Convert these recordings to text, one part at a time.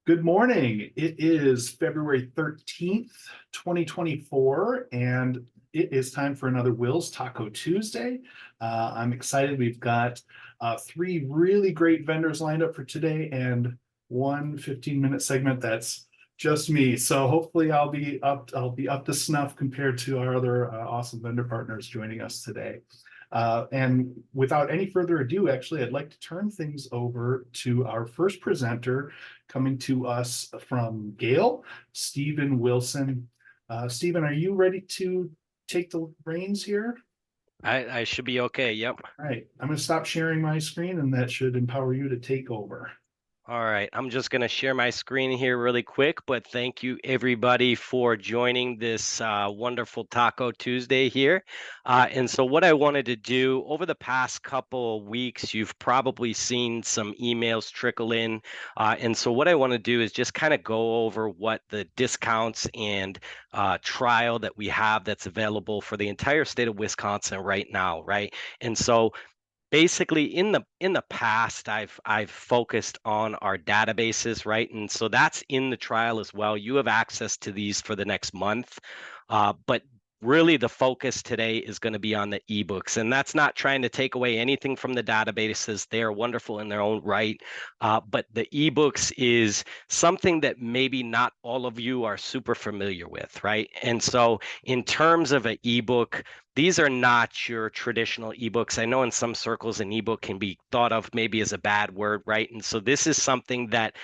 Good morning. It is February 13th, 2024, and it is time for another WiLS Taco Tuesday. I'm excited. We've got three really great vendors lined up for today and one 15-minute segment that's just me. So hopefully I'll be up to snuff compared to our other awesome vendor partners joining us today. And without any further ado, actually, I'd like to turn things over to our first presenter coming to us from Gale, Stephen Wilson. Stephen, are you ready to take the reins here? I should be okay. Yep. All right, I'm going to stop sharing my screen and that should empower you to take over. All right. I'm just going to share my screen here really quick, but thank you everybody for joining this wonderful Taco Tuesday here. And so what I wanted to do over the past couple of weeks, you've probably seen some emails trickle in. And so what I want to do is just kind of go over what the discounts and trial that we have that's available for the entire state of Wisconsin right now, right? And so basically in the past I've focused on our databases, right? And so that's in the trial as well. You have access to these for the next month, but really the focus today is going to be on the ebooks, and that's not trying to take away anything from the databases. They are wonderful in their own right, but the ebooks is something that maybe not all of you are super familiar with, right? And so in terms of an ebook, these are not your traditional ebooks. I know in some circles an ebook can be thought of maybe as a bad word, right? And so this is something that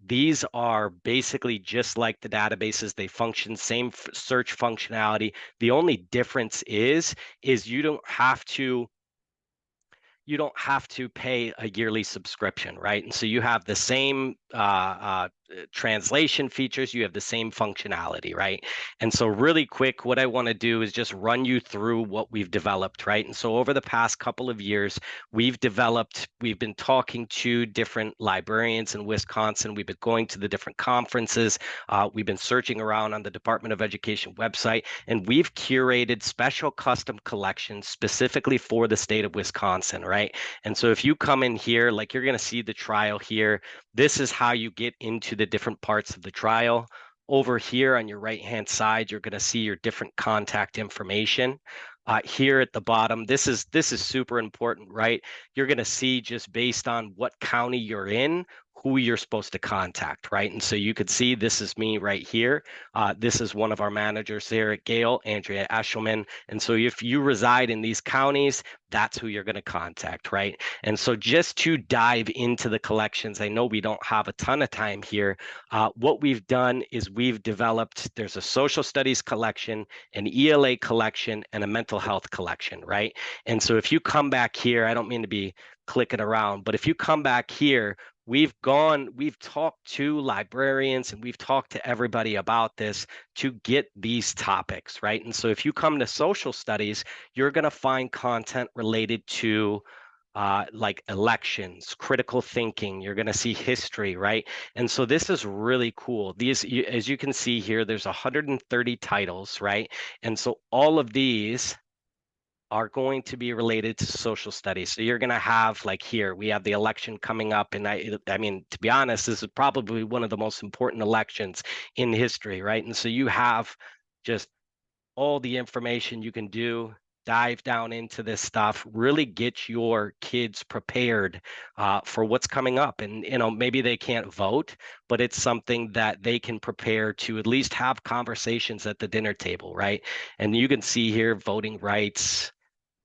these are basically just like the databases. They function same search functionality. The only difference is you don't have to pay a yearly subscription, right? And so you have the same translation features, you have the same functionality, right? And so really quick, what I want to do is just run you through what we've developed, right? And so over the past couple of years, we've been talking to different librarians in Wisconsin. We've been going to the different conferences. We've been searching around on the Department of Education website, and we've curated special custom collections specifically for the state of Wisconsin, right? And so if you come in here, like you're going to see the trial here, this is how you get into the different parts of the trial. Over here on your right-hand side, you're going to see your different contact information. Here at the bottom, this is super important, right? You're going to see just based on what county you're in, who you're supposed to contact, right? And so you could see this is me right here. This is one of our managers there at Gale, Andrea Eshelman. And so if you reside in these counties, that's who you're going to contact, right? And so just to dive into the collections, I know we don't have a ton of time here. What we've done is there's a social studies collection, an ELA collection, and a mental health collection, right? And so if you come back here, I don't mean to be clicking around, but if you come back here, we've talked to librarians and we've talked to everybody about this to get these topics, right? And so if you come to social studies, you're going to find content related to like elections, critical thinking. You're going to see history, right? And so this is really cool. As you can see here, there's 130 titles, right? And so all of these are going to be related to social studies. So you're going to have, like here, we have the election coming up. And I mean, to be honest, this is probably one of the most important elections in history, right? And so you have just all the information you can do, dive down into this stuff, really get your kids prepared for what's coming up. And, maybe they can't vote, but it's something that they can prepare to at least have conversations at the dinner table, right? And you can see here voting rights,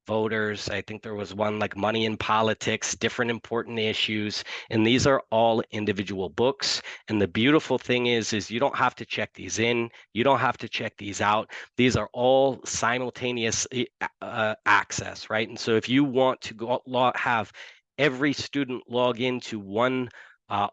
voters. I think there was one like money in politics, different important issues. And these are all individual books. And the beautiful thing is you don't have to check these in. You don't have to check these out. These are all simultaneous access, right? And so if you want to have every student log into one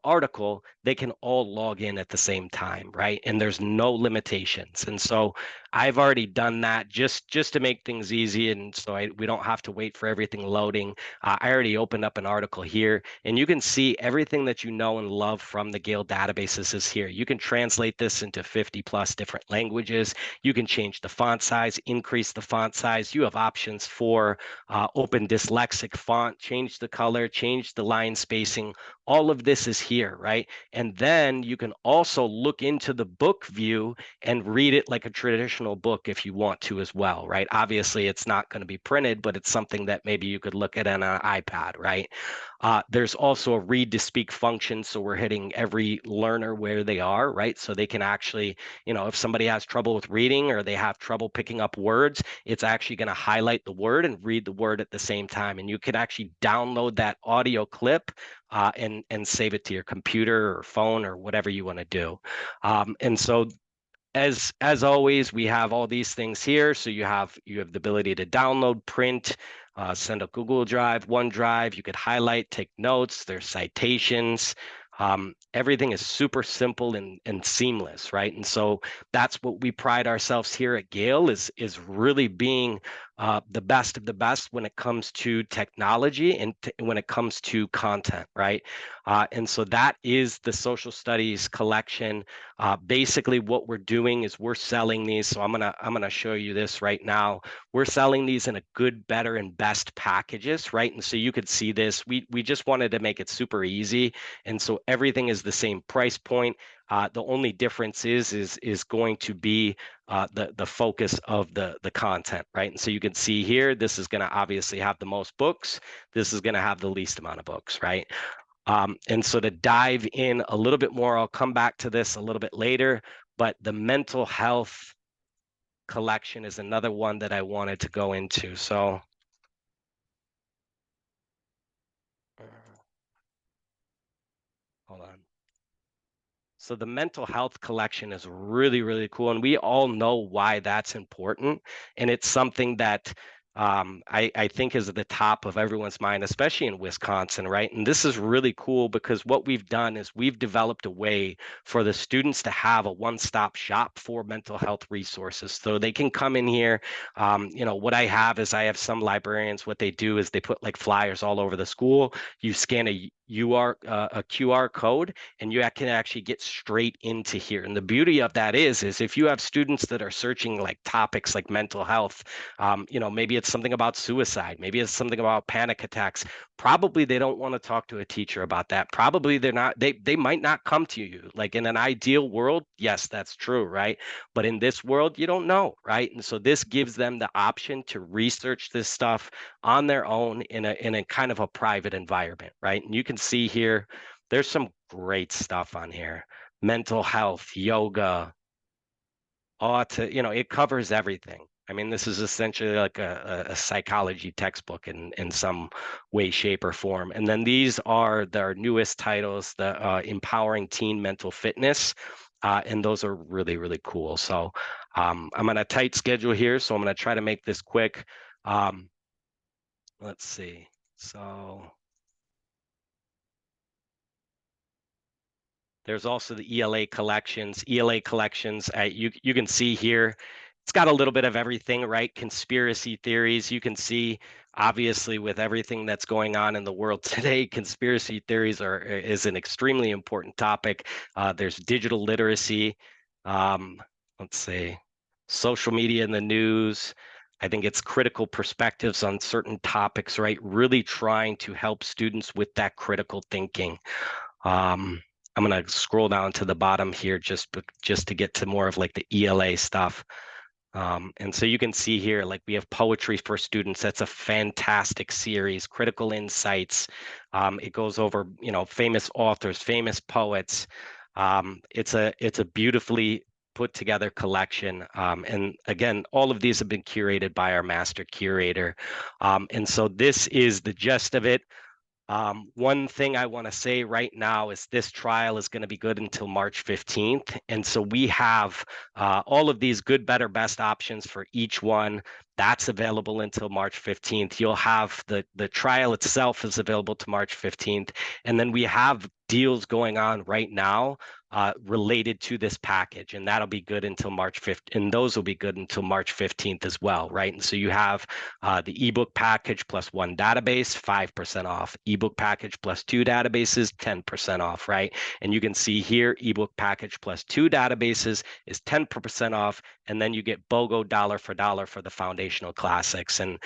article, they can all log in at the same time, right? And there's no limitations. And so I've already done that just to make things easy, and so we don't have to wait for everything loading. I already opened up an article here, and you can see everything that you know and love from the Gale databases is here. You can translate this into 50 plus different languages. You can change the font size, increase the font size. You have options for open dyslexic font, change the color, change the line spacing. All of this is here, right? And then you can also look into the book view and read it like a traditional book if you want to as well, right? Obviously, it's not going to be printed, but it's something that maybe you could look at on an iPad, right? There's also a read to speak function, so we're hitting every learner where they are, right? So they can actually, if somebody has trouble with reading or they have trouble picking up words, it's actually going to highlight the word and read the word at the same time. And you could actually download that audio clip and save it to your computer or phone or whatever you want to do. And so as always, we have all these things here. So you have the ability to download, print, send a Google Drive, OneDrive. You could highlight, take notes. There's citations. Everything is super simple and seamless, right? And so that's what we pride ourselves here at Gale is really being the best of the best when it comes to technology and when it comes to content, right? And so that is the social studies collection. Basically, what we're doing is we're selling these. So I'm gonna show you this right now. We're selling these in a good, better, and best packages, right? And so you could see this. We just wanted to make it super easy, and so everything is the same price point. The only difference is going to be the focus of the content, right? And so you can see here, this is going to obviously have the most books. This is going to have the least amount of books, right? And so to dive in a little bit more, I'll come back to this a little bit later, but the mental health collection is another one that I wanted to go into. So hold on. So the mental health collection is really, really cool. And we all know why that's important. And it's something that I think is at the top of everyone's mind, especially in Wisconsin, right? And this is really cool because what we've done is we've developed a way for the students to have a one-stop shop for mental health resources. So they can come in here. What I have is I have some librarians, what they do is they put like flyers all over the school. You scan a QR code and you can actually get straight into here. And the beauty of that is if you have students that are searching like topics like mental health, maybe it's something about suicide, maybe it's something about panic attacks. Probably they don't want to talk to a teacher about that. Probably they might not come to you. Like in an ideal world, yes, that's true, right? But in this world, you don't know, right? And so this gives them the option to research this stuff on their own in a kind of a private environment, right? And you can see here, there's some great stuff on here. Mental health, yoga, it covers everything. I mean, this is essentially like a psychology textbook in some way, shape, or form. And then these are their newest titles, the Empowering Teen Mental Fitness. And those are really, really cool. So I'm on a tight schedule here, so I'm going to try to make this quick. Let's see. So there's also the ELA collections. ELA collections, you can see here, it's got a little bit of everything, right? Conspiracy theories. You can see, obviously, with everything that's going on in the world today, conspiracy theories is an extremely important topic. There's digital literacy. Let's see, social media and the news. I think it's critical perspectives on certain topics, right? Really trying to help students with that critical thinking. I'm going to scroll down to the bottom here just to get to more of like the ELA stuff. And so you can see here, like we have Poetry for Students. That's a fantastic series, Critical Insights. It goes over, famous authors, famous poets. It's a beautifully put together collection. And again, all of these have been curated by our master curator. And so this is the gist of it. One thing I want to say right now is this trial is going to be good until March 15th. And so we have all of these good, better, best options for each one. That's available until March 15th. You'll have the trial itself is available to March 15th. And then we have deals going on right now related to this package, and that'll be good until March 5th, and those will be good until March 15th as well, right? And so you have the ebook package plus 1 database, 5% off. Ebook package plus 2 databases, 10% off, right? And you can see here, ebook package plus 2 databases is 10% off, and then you get BOGO dollar for the foundational classics. And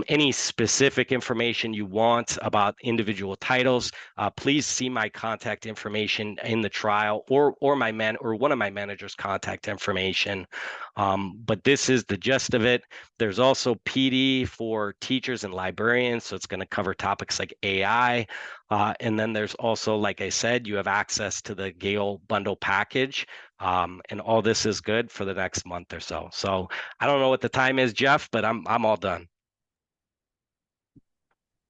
any specific information you want about individual titles, please see my contact information in the trial, or one of my managers' contact information. But this is the gist of it. There's also PD for teachers and librarians, so it's going to cover topics like AI. And then there's also, like I said, you have access to the Gale bundle package. And all this is good for the next month or so. So I don't know what the time is, Jeff, but I'm all done.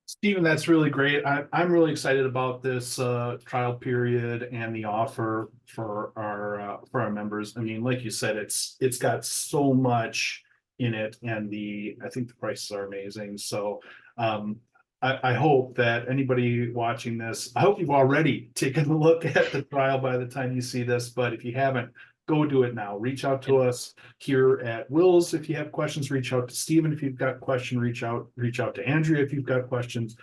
Stephen, that's really great. I'm really excited about this trial period and the offer for our members. I mean, like you said, it's got so much in it, and I think the prices are amazing. So I hope that anybody watching this, I hope you've already taken a look at the trial by the time you see this, but if you haven't, go do it now. Reach out to us here at WiLS if you have questions. Reach out to Stephen if you've got questions. Reach out to Andrea if you've got questions.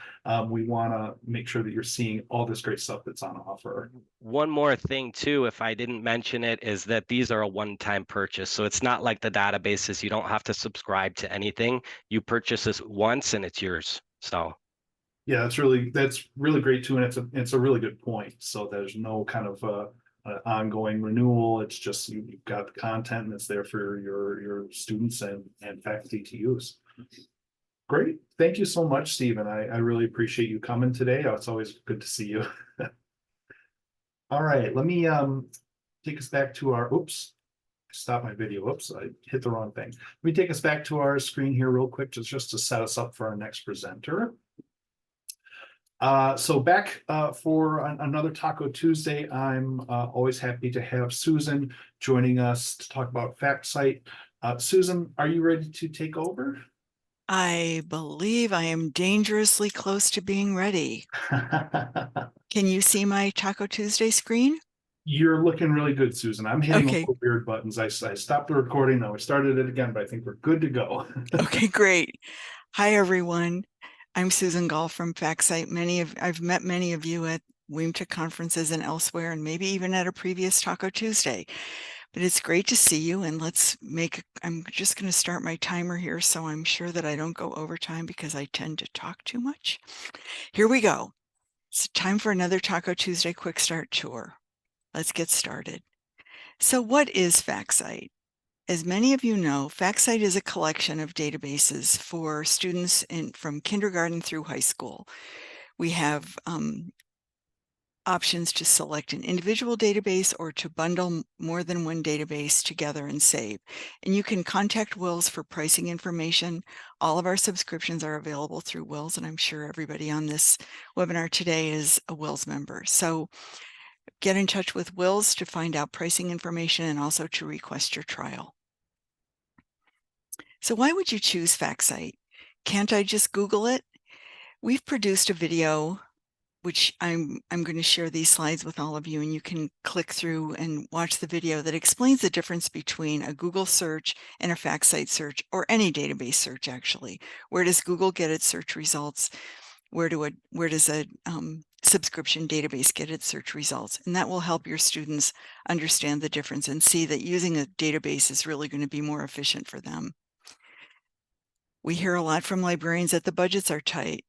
We want to make sure that you're seeing all this great stuff that's on offer. One more thing too, if I didn't mention it, is that these are a one-time purchase. So it's not like the databases. You don't have to subscribe to anything. You purchase this once and it's yours. So yeah, that's really great too, and it's a really good point. So there's no kind of ongoing renewal. It's just you've got the content, and it's there for your students and faculty to use. Great, thank you so much, Stephen. I really appreciate you coming today. It's always good to see you. All right, let me take us back to our. Oops, stop my video. Oops, I hit the wrong thing. Let me take us back to our screen here real quick, just to set us up for our next presenter. So back for another Taco Tuesday. I'm always happy to have Susan joining us to talk about FactCite. Susan, are you ready to take over? I believe I am dangerously close to being ready. Can you see my Taco Tuesday screen? You're looking really good, Susan. I'm hitting Okay. all the weird buttons. I stopped the recording. Now I started it again, but I think we're good to go. Okay, great. Hi, everyone. I'm Susan Gall from FactCite. I've met many of you at WIMTA conferences and elsewhere, and maybe even at a previous Taco Tuesday. But it's great to see you, and I'm just going to start my timer here so I'm sure that I don't go over time because I tend to talk too much. Here we go. It's time for another Taco Tuesday Quick Start Tour. Let's get started. So what is FactCite? As many of you know, FactCite is a collection of databases for students from kindergarten through high school. We have options to select an individual database or to bundle more than one database together and save. And you can contact WiLS for pricing information. All of our subscriptions are available through WiLS, and I'm sure everybody on this webinar today is a WiLS member. So get in touch with WiLS to find out pricing information and also to request your trial. So why would you choose FactCite? Can't I just Google it? We've produced a video, which I'm going to share these slides with all of you, and you can click through and watch the video that explains the difference between a Google search and a FactCite search, or any database search actually. Where does Google get its search results? Where does a subscription database get its search results? And that will help your students understand the difference and see that using a database is really going to be more efficient for them. We hear a lot from librarians that the budgets are tight.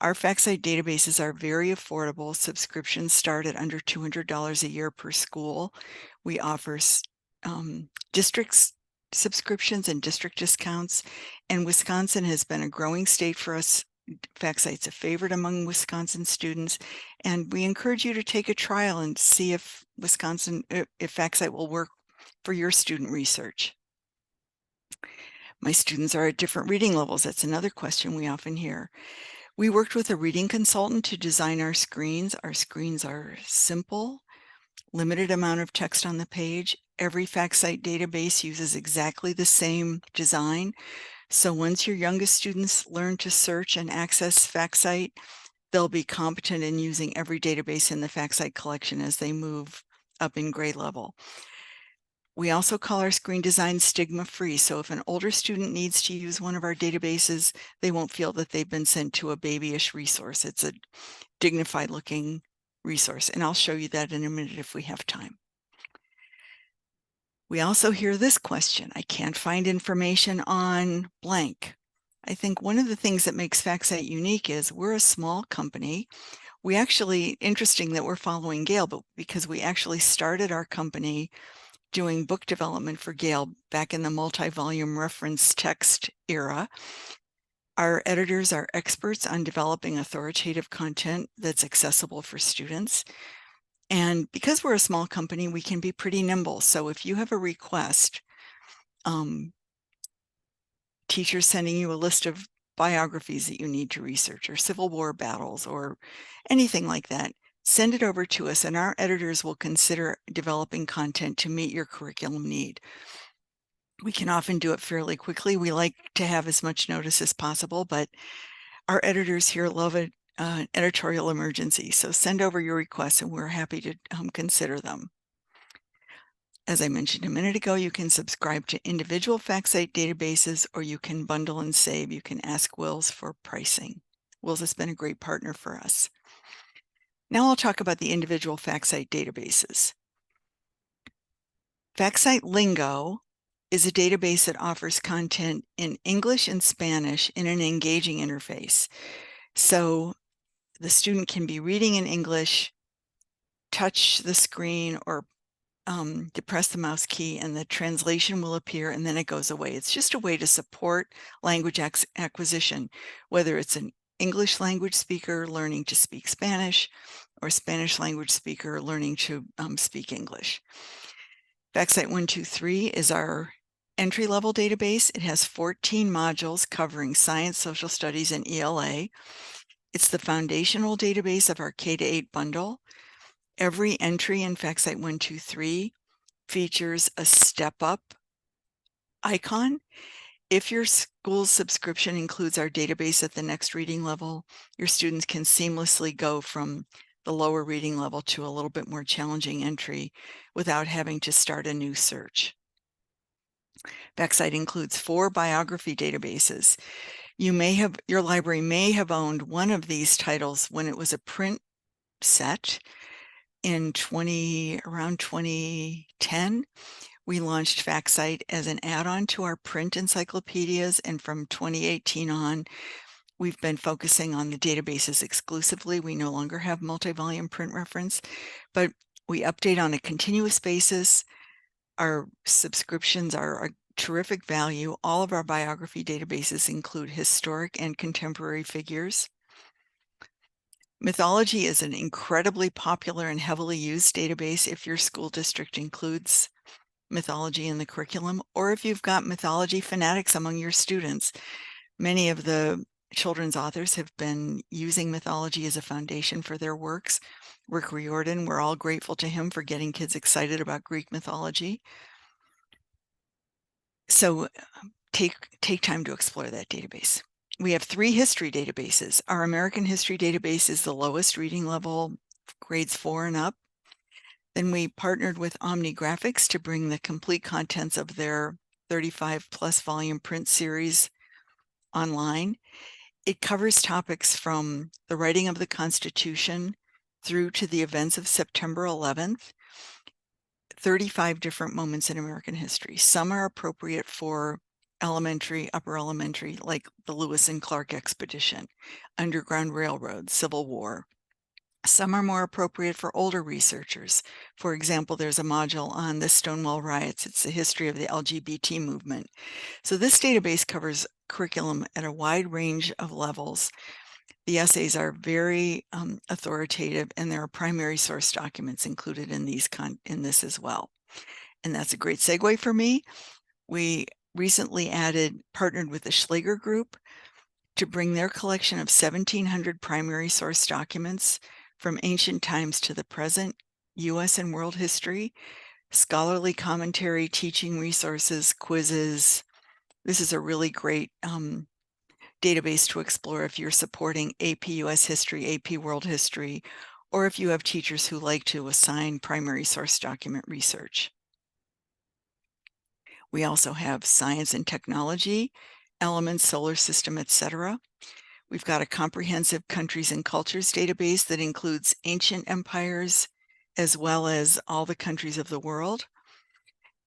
Our FactCite databases are very affordable. Subscriptions start at under $200 a year per school. We offer districts subscriptions and district discounts, and Wisconsin has been a growing state for us. FactCite's a favorite among Wisconsin students, and we encourage you to take a trial and see if FactCite will work for your student research. My students are at different reading levels. That's another question we often hear. We worked with a reading consultant to design our screens. Our screens are simple, limited amount of text on the page. Every FactCite database uses exactly the same design. So once your youngest students learn to search and access FactCite, they'll be competent in using every database in the FactCite collection as they move up in grade level. We also call our screen design stigma-free. So if an older student needs to use one of our databases, they won't feel that they've been sent to a babyish resource. It's a dignified looking resource. And I'll show you that in a minute if we have time. We also hear this question: I can't find information on blank. I think one of the things that makes FactCite unique is we're a small company. We actually, interesting that we're following Gale, but because we actually started our company doing book development for Gale back in the multi-volume reference text era. Our editors are experts on developing authoritative content that's accessible for students. And because we're a small company, we can be pretty nimble. So if you have a request, teachers sending you a list of biographies that you need to research, or Civil War battles, or anything like that, send it over to us and our editors will consider developing content to meet your curriculum need. We can often do it fairly quickly. We like to have as much notice as possible, but our editors here love an editorial emergency. So send over your requests and we're happy to consider them. As I mentioned a minute ago, you can subscribe to individual FactCite databases, or you can bundle and save. You can ask WiLS for pricing. WiLS has been a great partner for us. Now I'll talk about the individual FactCite databases. FactCite Lingo is a database that offers content in English and Spanish in an engaging interface. So the student can be reading in English, touch the screen, or depress the mouse key and the translation will appear and then it goes away. It's just a way to support language acquisition, whether it's an English language speaker learning to speak Spanish or Spanish language speaker learning to speak English. FactCite 123 is our entry-level database. It has 14 modules covering science, social studies, and ELA. It's the foundational database of our K-8 bundle. Every entry in FactCite 123 features a step-up icon. If your school's subscription includes our database at the next reading level, your students can seamlessly go from the lower reading level to a little bit more challenging entry without having to start a new search. FactCite includes 4 biography databases. Your library may have owned one of these titles when it was a print set. In around 2010, we launched FactCite as an add-on to our print encyclopedias, and from 2018 on, we've been focusing on the databases exclusively. We no longer have multi-volume print reference, but we update on a continuous basis. Our subscriptions are a terrific value. All of our biography databases include historic and contemporary figures. Mythology is an incredibly popular and heavily used database if your school district includes mythology in the curriculum, or if you've got mythology fanatics among your students. Many of the children's authors have been using mythology as a foundation for their works. Rick Riordan, we're all grateful to him for getting kids excited about Greek mythology. So take time to explore that database. We have 3 history databases. Our American history database is the lowest reading level, grades 4 and up. Then we partnered with Omni Graphics to bring the complete contents of their 35 plus volume print series online. It covers topics from the writing of the Constitution through to the events of September 11th, 35 different moments in American history. Some are appropriate for elementary, upper elementary, like the Lewis and Clark expedition, Underground Railroad, Civil War. Some are more appropriate for older researchers. For example, there's a module on the Stonewall riots. It's the history of the LGBT movement. So this database covers curriculum at a wide range of levels. The essays are very authoritative, and there are primary source documents included in this as well. And that's a great segue for me. We recently partnered with the Schlager Group to bring their collection of 1,700 primary source documents from ancient times to the present, U.S. and world history, scholarly commentary, teaching resources, quizzes. This is a really great database to explore if you're supporting AP US History, AP World History, or if you have teachers who like to assign primary source document research. We also have science and technology, elements, solar system, etc. We've got a comprehensive countries and cultures database that includes ancient empires, as well as all the countries of the world.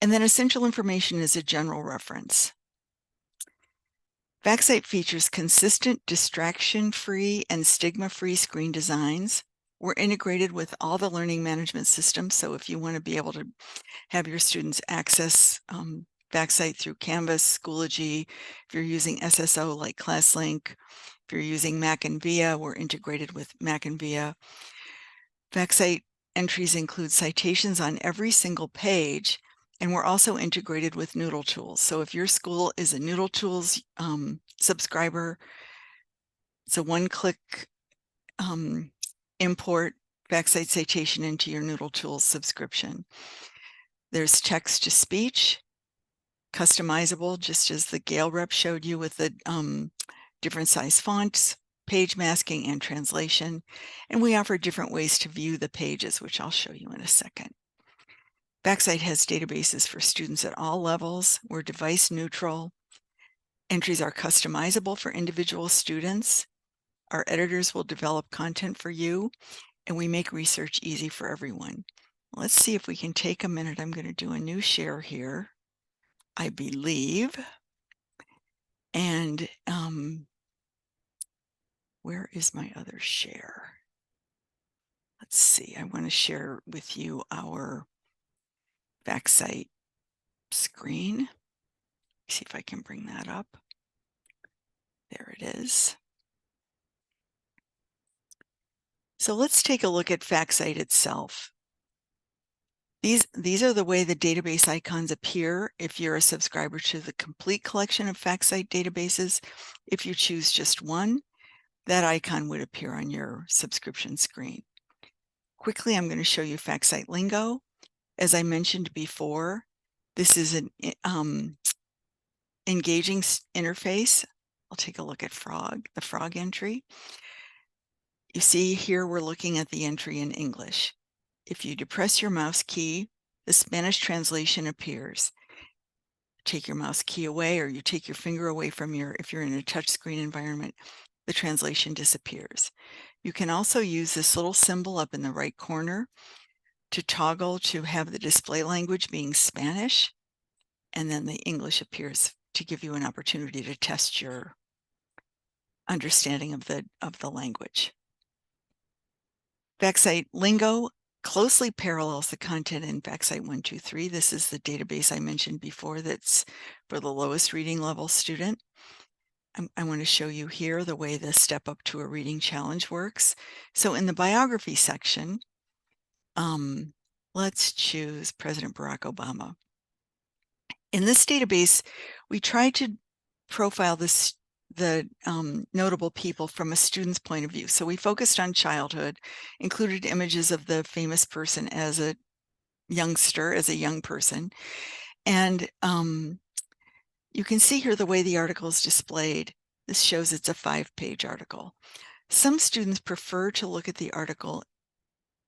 And then essential information is a general reference. FactCite features consistent, distraction-free, and stigma-free screen designs. We're integrated with all the learning management systems, so if you want to be able to have your students access FactCite through Canvas, Schoology, if you're using SSO like ClassLink, if you're using Mac and VIA, we're integrated with Mac and VIA. FactCite entries include citations on every single page, and we're also integrated with Noodle Tools. So if your school is a Noodle Tools subscriber, it's a one-click import FactCite citation into your Noodle Tools subscription. There's text to speech, customizable, just as the Gale rep showed you with the different size fonts, page masking, and translation. And we offer different ways to view the pages, which I'll show you in a second. FactCite has databases for students at all levels. We're device neutral. Entries are customizable for individual students. Our editors will develop content for you, and we make research easy for everyone. Let's see if we can take a minute. I'm going to do a new share here, I believe. And where is my other share? Let's see. I want to share with you our FactCite screen. See if I can bring that up. There it is. So let's take a look at FactCite itself. These are the way the database icons appear if you're a subscriber to the complete collection of FactCite databases. If you choose just one, that icon would appear on your subscription screen. Quickly, I'm going to show you FactCite lingo. As I mentioned before, this is an engaging interface. I'll take a look at the frog entry. You see here we're looking at the entry in English. If you depress your mouse key, the Spanish translation appears. Take your mouse key away, or you take your finger away from if you're in a touchscreen environment, the translation disappears. You can also use this little symbol up in the right corner to toggle to have the display language being Spanish, and then the English appears to give you an opportunity to test your understanding of the language. FactCite lingo closely parallels the content in FactCite 123. This is the database I mentioned before that's for the lowest reading level student. I want to show you here the way the step up to a reading challenge works. So in the biography section, let's choose President Barack Obama. In this database, we try to profile the notable people from a student's point of view. So we focused on childhood, included images of the famous person as a youngster, as a young person. And you can see here the way the article is displayed. This shows it's a 5-page article. Some students prefer to look at the article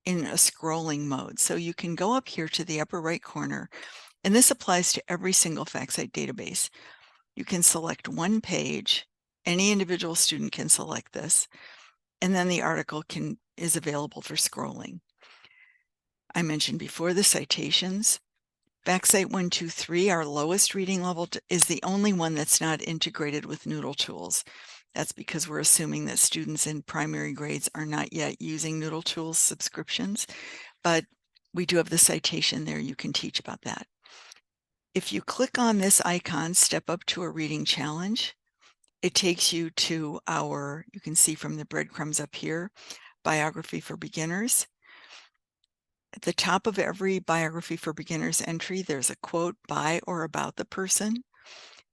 in a scrolling mode. So you can go up here to the upper right corner, and this applies to every single FactCite database. You can select one page. Any individual student can select this, and then the article is available for scrolling. I mentioned before the citations. FactCite 123, our lowest reading level, is the only one that's not integrated with Noodle Tools. That's because we're assuming that students in primary grades are not yet using Noodle Tools subscriptions, but we do have the citation there. You can teach about that. If you click on this icon, Step Up to a Reading Challenge, it takes you to you can see from the breadcrumbs up here, Biography for Beginners. At the top of every Biography for Beginners entry, there's a quote by or about the person.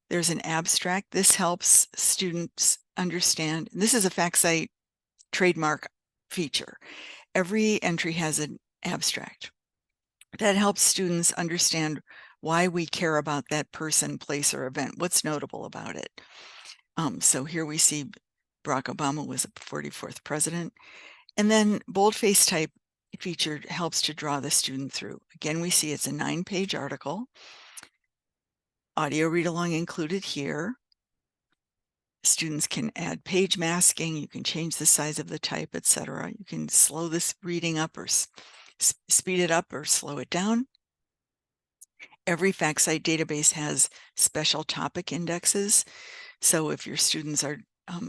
There's an abstract. This helps students understand. This is a FactCite trademark feature. Every entry has an abstract. That helps students understand why we care about that person, place, or event. What's notable about it? So here we see Barack Obama was the 44th president. And then boldface type feature helps to draw the student through. Again, we see it's a 9-page article. Audio read along included here. Students can add page masking, you can change the size of the type, etc. You can slow this reading up or speed it up or slow it down. Every FactCite database has special topic indexes. So if your students are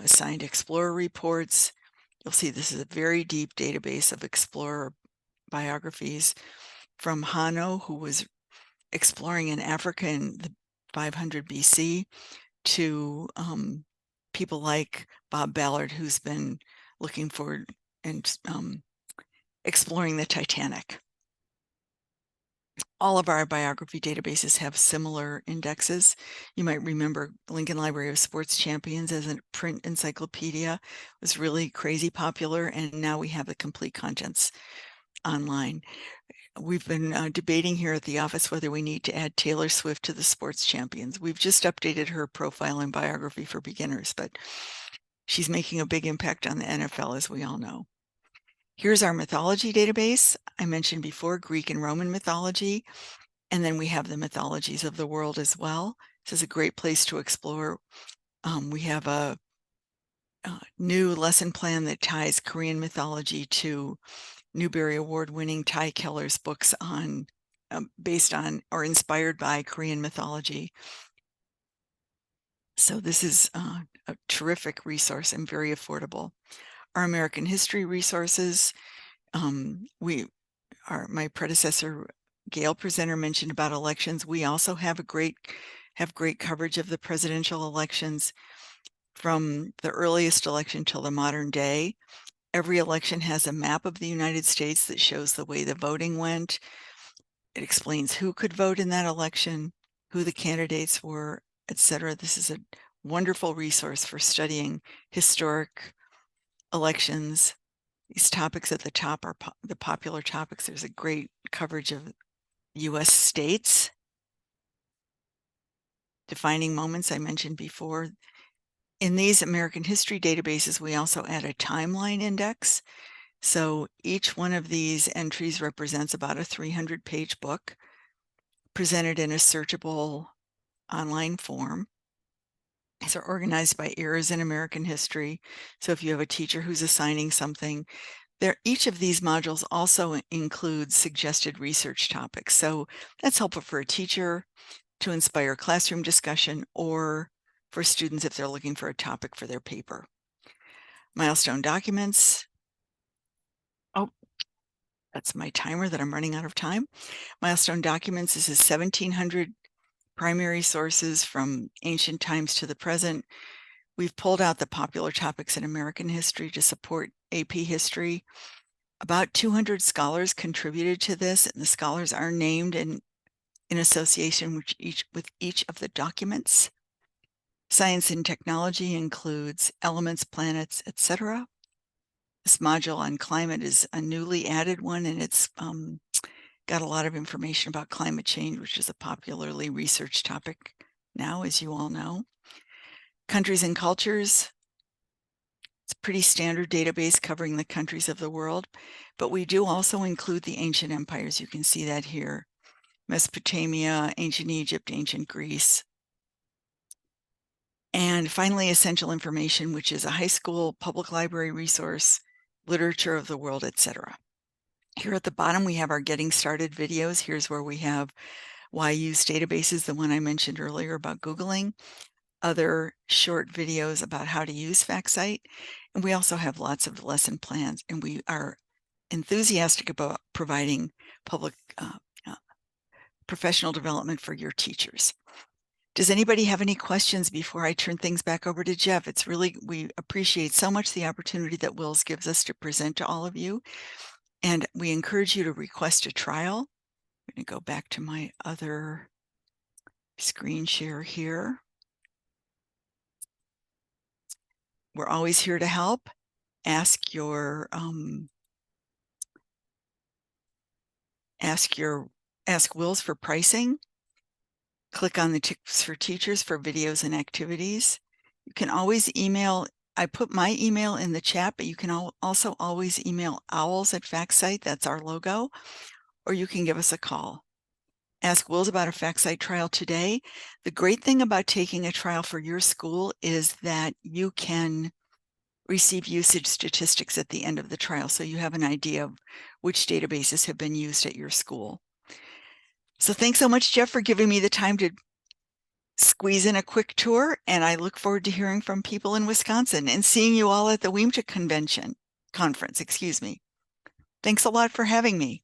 assigned Explorer reports, you'll see this is a very deep database of Explorer biographies from Hanno, who was exploring in Africa in the 500 BC, to people like Bob Ballard, who's been looking for and exploring the Titanic. All of our biography databases have similar indexes. You might remember Lincoln Library of Sports Champions as a print encyclopedia was really crazy popular, and now we have the complete contents online. We've been debating here at the office whether we need to add Taylor Swift to the Sports Champions. We've just updated her profile and biography for beginners, but she's making a big impact on the NFL, as we all know. Here's our mythology database. I mentioned before Greek and Roman mythology, and then we have the mythologies of the world as well. This is a great place to explore. We have a new lesson plan that ties Korean mythology to Newbery Award-winning Ty Keller's books on based on or inspired by Korean mythology. So this is a terrific resource and very affordable. Our American history resources, my predecessor Gale presenter mentioned about elections. We also have great coverage of the presidential elections from the earliest election till the modern day. Every election has a map of the United States that shows the way the voting went. It explains who could vote in that election, who the candidates were, etc. This is a wonderful resource for studying historic elections. These topics at the top are the popular topics. There's a great coverage of U.S. states. Defining moments I mentioned before. In these American history databases, we also add a timeline index. So each one of these entries represents about a 300-page book presented in a searchable online form. These are organized by eras in American history. So if you have a teacher who's assigning something, each of these modules also includes suggested research topics. So that's helpful for a teacher to inspire classroom discussion or for students if they're looking for a topic for their paper. Milestone documents. Oh, that's my timer that I'm running out of time. Milestone documents is 1,700 primary sources from ancient times to the present. We've pulled out the popular topics in American history to support AP history. About 200 scholars contributed to this, and the scholars are named in association with each of the documents. Science and technology includes elements, planets, etc. This module on climate is a newly added one, and it's got a lot of information about climate change, which is a popularly researched topic now, as you all know. Countries and cultures. It's a pretty standard database covering the countries of the world, but we do also include the ancient empires. You can see that here. Mesopotamia, ancient Egypt, ancient Greece. And finally, essential information, which is a high school public library resource, literature of the world, etc. Here at the bottom, we have our getting started videos. Here's where we have why use databases, the one I mentioned earlier about Googling, other short videos about how to use FactCite. And we also have lots of lesson plans, and we are enthusiastic about providing public professional development for your teachers. Does anybody have any questions before I turn things back over to Jeff? We appreciate so much the opportunity that WiLS gives us to present to all of you. And we encourage you to request a trial. I'm going to go back to my other screen share here. We're always here to help. Ask WiLS for pricing. Click on the tips for teachers for videos and activities. You can always email I put my email in the chat, but you can also always email owls at FactCite, that's our logo, or you can give us a call. Ask WiLS about a FactCite trial today. The great thing about taking a trial for your school is that you can receive usage statistics at the end of the trial, so you have an idea of which databases have been used at your school. So thanks so much, Jeff, for giving me the time to squeeze in a quick tour, and I look forward to hearing from people in Wisconsin and seeing you all at the WIMTA conference, excuse me. Thanks a lot for having me.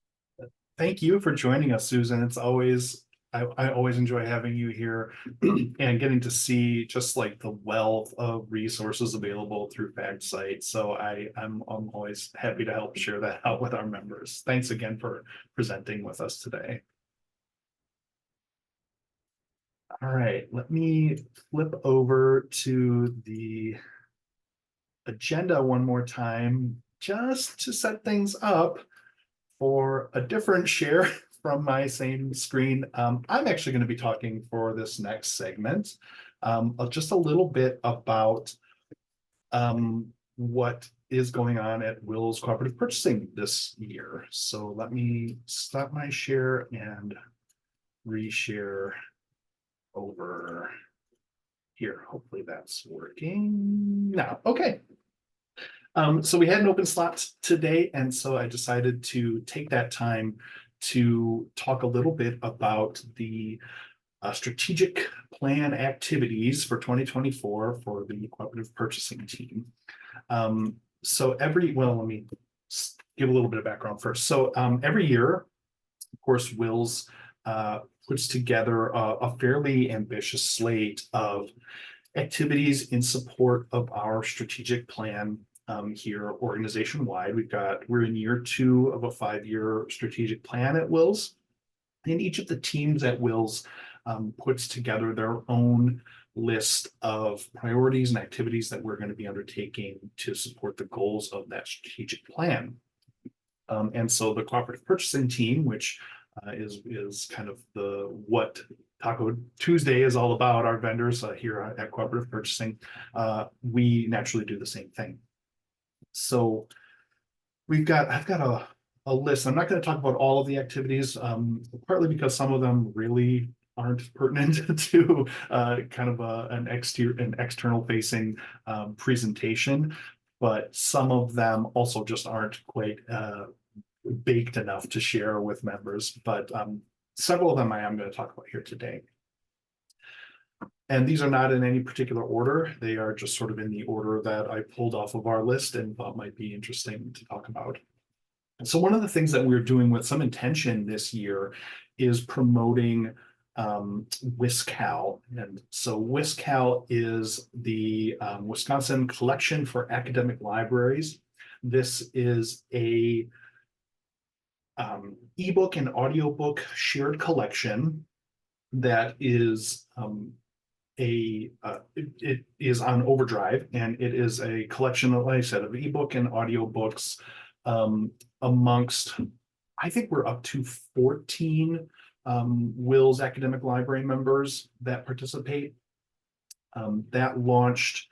Thank you for joining us, Susan. It's always, I always enjoy having you here and getting to see just like the wealth of resources available through FactCite. So I'm always happy to help share that out with our members. Thanks again for presenting with us today. All right, let me flip over to the agenda one more time, just to set things up for a different share from my same screen. I'm actually going to be talking for this next segment just a little bit about what is going on at WiLS Cooperative Purchasing this year. So let me stop my share and reshare over here. Hopefully that's working now. Okay. So we had an open slot today, and so I decided to take that time to talk a little bit about the strategic plan activities for 2024 for the cooperative purchasing team. So let me give a little bit of background first. So every year, of course, WiLS puts together a fairly ambitious slate of activities in support of our strategic plan here organization-wide. We're in year 2 of a 5-year strategic plan at WiLS. And each of the teams at WiLS puts together their own list of priorities and activities that we're going to be undertaking to support the goals of that strategic plan. And so the cooperative purchasing team, which is kind of what Taco Tuesday is all about, our vendors here at Cooperative Purchasing, we naturally do the same thing. So I've got a list. I'm not going to talk about all of the activities, partly because some of them really aren't pertinent to kind of an external facing presentation, but some of them also just aren't quite baked enough to share with members. But several of them I am going to talk about here today. And these are not in any particular order. They are just sort of in the order that I pulled off of our list and thought might be interesting to talk about. And so one of the things that we're doing with some intention this year is promoting WiSCal. And so WiSCal is the Wisconsin Collection for Academic Libraries. This is a ebook and audiobook shared collection that is it is on Overdrive, and it is a collection, like I said, of ebook and audiobooks amongst, I think we're up to 14 WiLS academic library members that participate. That launched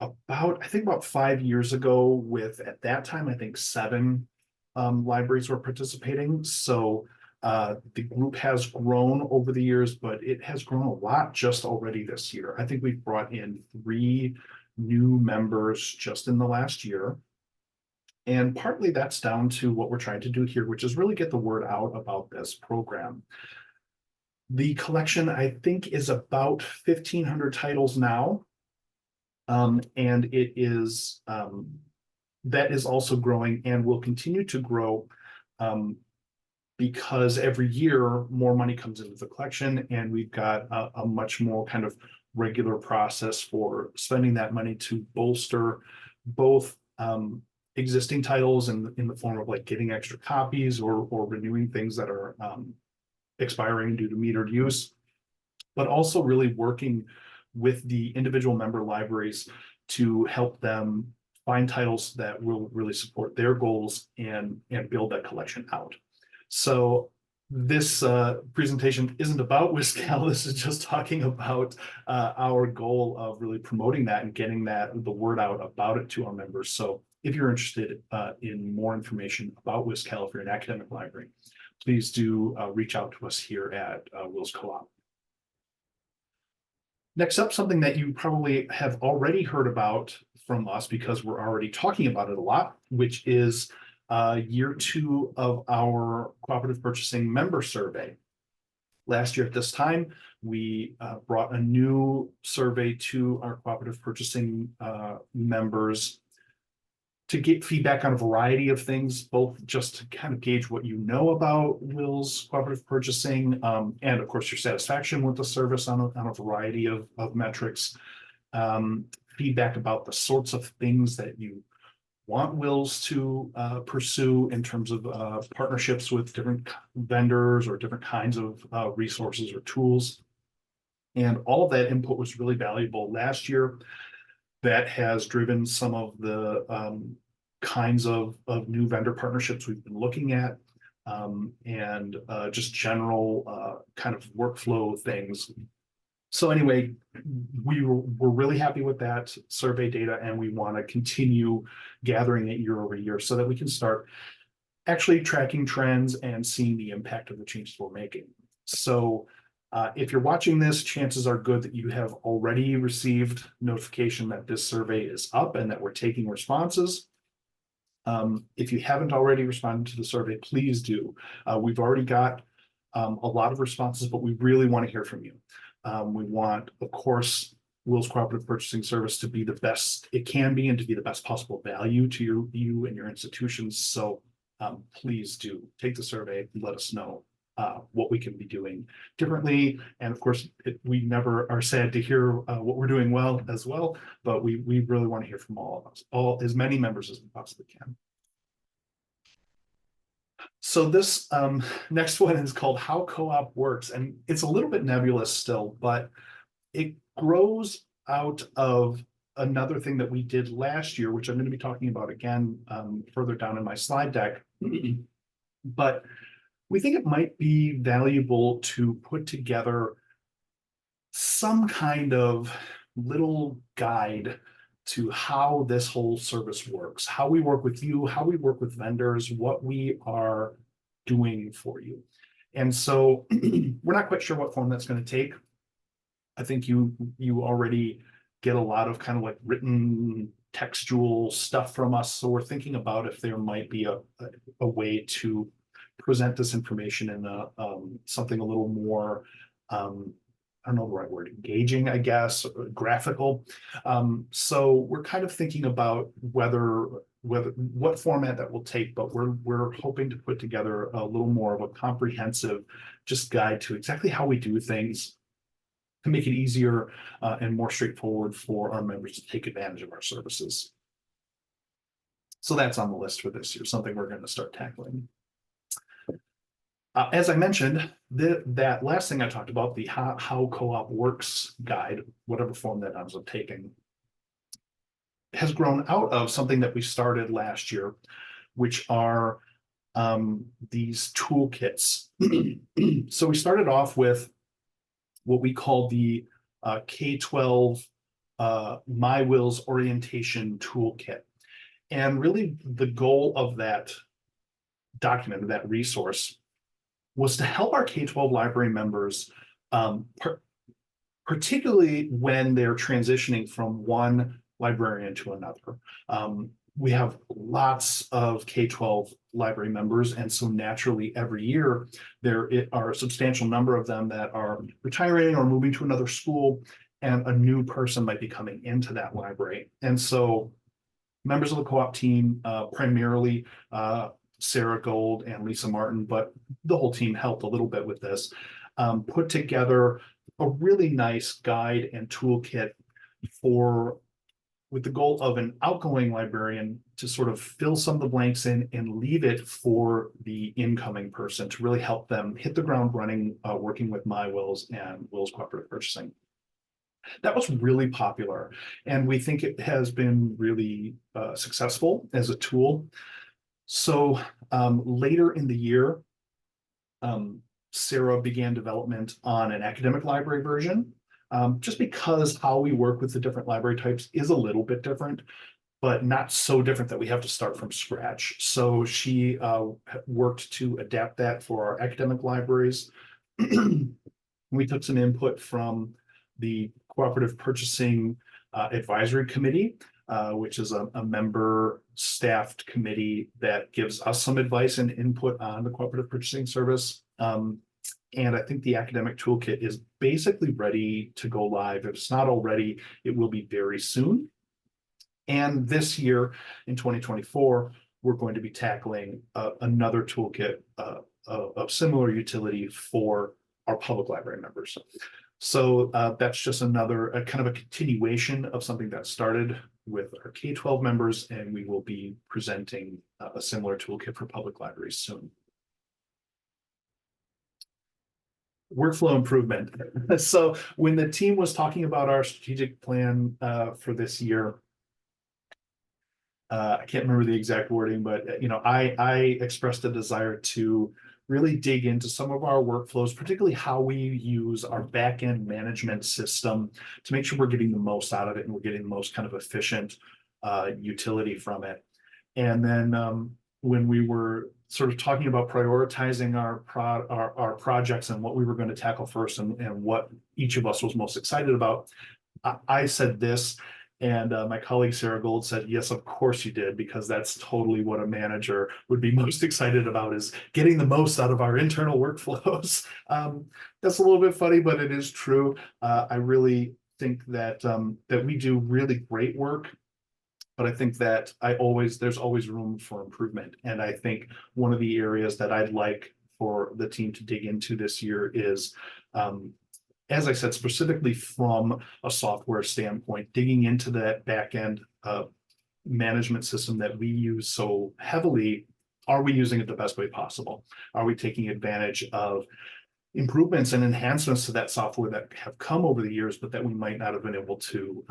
about 5 years ago with, at that time, I think 7 libraries were participating. So the group has grown over the years, but it has grown a lot just already this year. I think we've brought in 3 new members just in the last year. And partly that's down to what we're trying to do here, which is really get the word out about this program. The collection, I think, is about 1,500 titles now. And it is, that is also growing and will continue to grow because every year more money comes into the collection, and we've got a much more kind of regular process for spending that money to bolster both existing titles in the form of like getting extra copies or renewing things that are expiring due to metered use, but also really working with the individual member libraries to help them find titles that will really support their goals and build that collection out. So this presentation isn't about WiSCal. This is just talking about our goal of really promoting that and getting the word out about it to our members. So if you're interested in more information about WiSCal, if you're an academic library, please do reach out to us here at WiLS Co-op. Next up, something that you probably have already heard about from us because we're already talking about it a lot, which is year 2 of our Cooperative Purchasing member survey. Last year at this time, we brought a new survey to our Cooperative Purchasing members to get feedback on a variety of things, both just to kind of gauge what you know about WiLS Cooperative Purchasing, and of course your satisfaction with the service on a variety of metrics. Feedback about the sorts of things that you want WiLS to pursue in terms of partnerships with different vendors or different kinds of resources or tools. And all of that input was really valuable last year. That has driven some of the kinds of new vendor partnerships we've been looking at, and just general kind of workflow things. So anyway, we're really happy with that survey data, and we want to continue gathering it year over year so that we can start actually tracking trends and seeing the impact of the changes we're making. So if you're watching this, chances are good that you have already received notification that this survey is up and that we're taking responses. If you haven't already responded to the survey, please do. We've already got a lot of responses, but we really want to hear from you. We want, of course, WiLS Cooperative Purchasing Service to be the best it can be and to be the best possible value to you and your institutions. So please do take the survey and let us know what we can be doing differently. And of course, we never are sad to hear what we're doing well as well, but we really want to hear from all of us, as many members as we possibly can. So this next one is called How Co-op Works, and it's a little bit nebulous still, but it grows out of another thing that we did last year, which I'm going to be talking about again further down in my slide deck. But we think it might be valuable to put together some kind of little guide to how this whole service works, how we work with you, how we work with vendors, what we are doing for you. And so we're not quite sure what form that's going to take. I think you already get a lot of kind of like written textual stuff from us. So we're thinking about if there might be a way to present this information in something a little more, I don't know the right word, engaging, I guess, graphical. So we're kind of thinking about what format that will take, but we're hoping to put together a little more of a comprehensive just guide to exactly how we do things to make it easier and more straightforward for our members to take advantage of our services. So that's on the list for this year, something we're going to start tackling. As I mentioned, that last thing I talked about, the how co-op works guide, whatever form that ends up taking, has grown out of something that we started last year, which are these toolkits. So we started off with what we call the K-12 MyWiLS orientation toolkit. And really the goal of that document, that resource, was to help our K-12 library members, particularly when they're transitioning from one librarian to another. We have lots of K-12 library members, and so naturally every year there are a substantial number of them that are retiring or moving to another school, and a new person might be coming into that library. And so members of the co-op team, primarily Sarah Gold and Lisa Martin, but the whole team helped a little bit with this, put together a really nice guide and toolkit with the goal of an outgoing librarian to sort of fill some of the blanks in and leave it for the incoming person to really help them hit the ground running, working with MyWiLS and WiLS Cooperative Purchasing. That was really popular, and we think it has been really successful as a tool. So later in the year, Sarah began development on an academic library version, just because how we work with the different library types is a little bit different, but not so different that we have to start from scratch. So she worked to adapt that for our academic libraries. We took some input from the Cooperative Purchasing Advisory Committee, which is a member staffed committee that gives us some advice and input on the cooperative purchasing service. And I think the academic toolkit is basically ready to go live. If it's not already, it will be very soon. And this year in 2024, we're going to be tackling another toolkit of similar utility for our public library members. So that's just another kind of a continuation of something that started with our K-12 members, and we will be presenting a similar toolkit for public libraries soon. Workflow improvement. So when the team was talking about our strategic plan for this year, I can't remember the exact wording, but I expressed a desire to really dig into some of our workflows, particularly how we use our back-end management system to make sure we're getting the most out of it and we're getting the most kind of efficient utility from it. And then when we were sort of talking about prioritizing our projects and what we were going to tackle first and what each of us was most excited about, I said this. And my colleague Sarah Gold said, yes, of course you did, because that's totally what a manager would be most excited about, is getting the most out of our internal workflows. That's a little bit funny, but it is true. I really think that that we do really great work, but I think that there's always room for improvement. And I think one of the areas that I'd like for the team to dig into this year is, as I said, specifically from a software standpoint, digging into that back-end management system that we use so heavily. Are we using it the best way possible? Are we taking advantage of improvements and enhancements to that software that have come over the years, but that we might not have been able to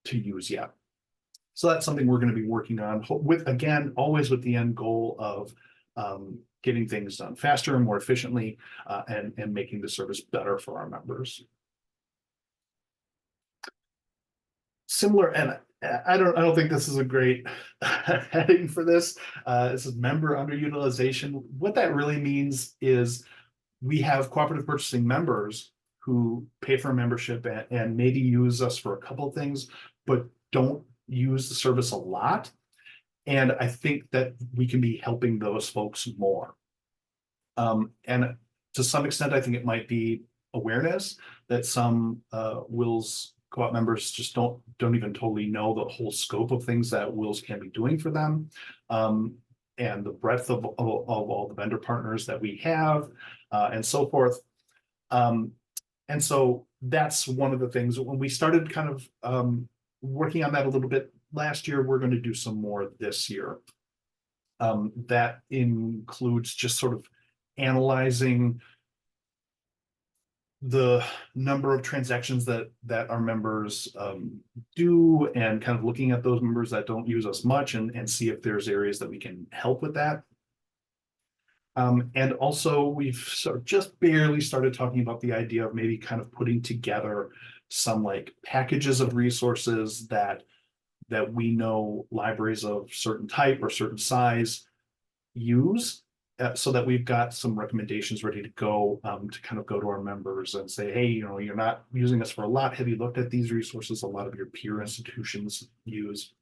use yet? So that's something we're going to be working on with, again, always with the end goal of getting things done faster and more efficiently, and making the service better for our members. Similar, and I don't think this is a great heading for this. This is member underutilization. What that really means is we have cooperative purchasing members who pay for a membership and maybe use us for a couple of things, but don't use the service a lot. And I think that we can be helping those folks more. And to some extent, I think it might be awareness that some WiLS co-op members just don't even totally know the whole scope of things that WiLS can be doing for them, and the breadth of all the vendor partners that we have, and so forth. And so that's one of the things when we started kind of working on that a little bit last year. We're going to do some more this year. That includes just sort of analyzing the number of transactions that our members do, and kind of looking at those members that don't use us much, and see if there's areas that we can help with that. And also we've sort of just barely started talking about the idea of maybe kind of putting together some like packages of resources that we know libraries of certain type or certain size use, so that we've got some recommendations ready to go, to kind of go to our members and say, hey, you're not using us for a lot. Have you looked at these resources a lot of your peer institutions use?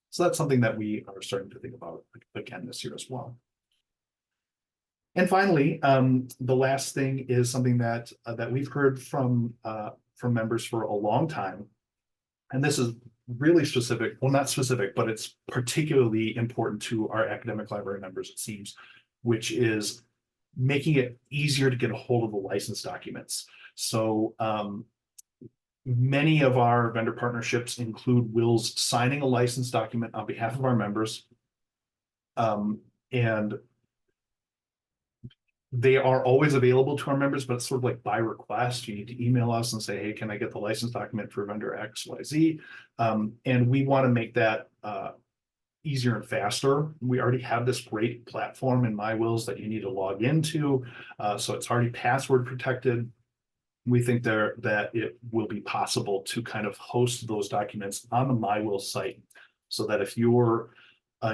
So that's something that we are starting to think about again this year as well. And finally, the last thing is something that we've heard from members for a long time. And this is really specific, well, not specific, but it's particularly important to our academic library members, it seems, which is making it easier to get a hold of the license documents. So many of our vendor partnerships include WiLS signing a license document on behalf of our members. And they are always available to our members, but it's sort of like by request. You need to email us and say, hey, can I get the license document for vendor XYZ? And we want to make that easier and faster. We already have this great platform in WiLS that you need to log into. So it's already password protected. We think that it will be possible to kind of host those documents on the WiLS site, so that if you're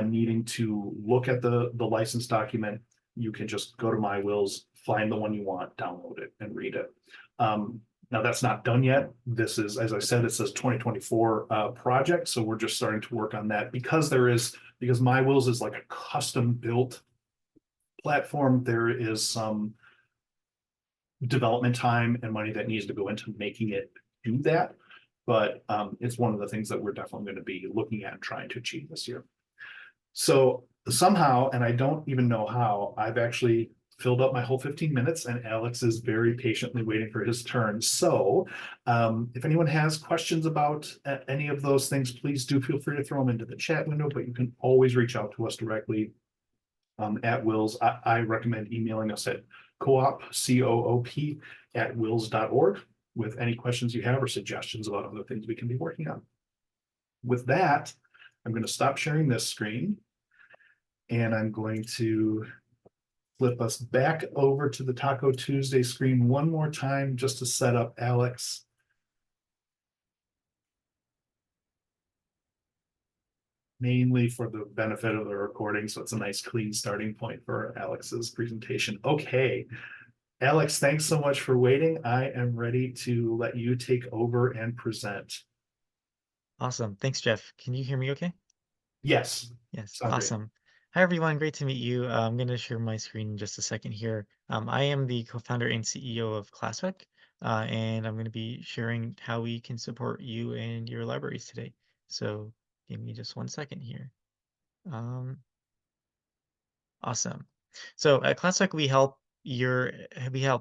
needing to look at the license document, you can just go to WiLS, find the one you want, download it, and read it. Now that's not done yet. This is, as I said, it says 2024 project, so we're just starting to work on that because WiLS is like a custom built platform. There is some development time and money that needs to go into making it do that. But it's one of the things that we're definitely going to be looking at and trying to achieve this year. So somehow, and I don't even know how, I've actually filled up my whole 15 minutes, and Alex is very patiently waiting for his turn. So if anyone has questions about any of those things, please do feel free to throw them into the chat window, but you can always reach out to us directly at WiLS. I recommend emailing us at coop, at wils.org with any questions you have or suggestions about other things we can be working on. With that, I'm going to stop sharing this screen, and I'm going to flip us back over to the Taco Tuesday screen one more time just to set up Alex. Mainly for the benefit of the recording, so it's a nice clean starting point for Alex's presentation. Okay, Alex, thanks so much for waiting. I am ready to let you take over and present. Awesome. Thanks, Jeff. Can you hear me okay? Yes. Yes. Sound great. Awesome. Hi, everyone. Great to meet you. I'm going to share my screen in just a second here. I am the co-founder and CEO of ClassHook, and I'm going to be sharing how we can support you and your libraries today. So give me just 1 second here. Awesome. So at ClassHook, we help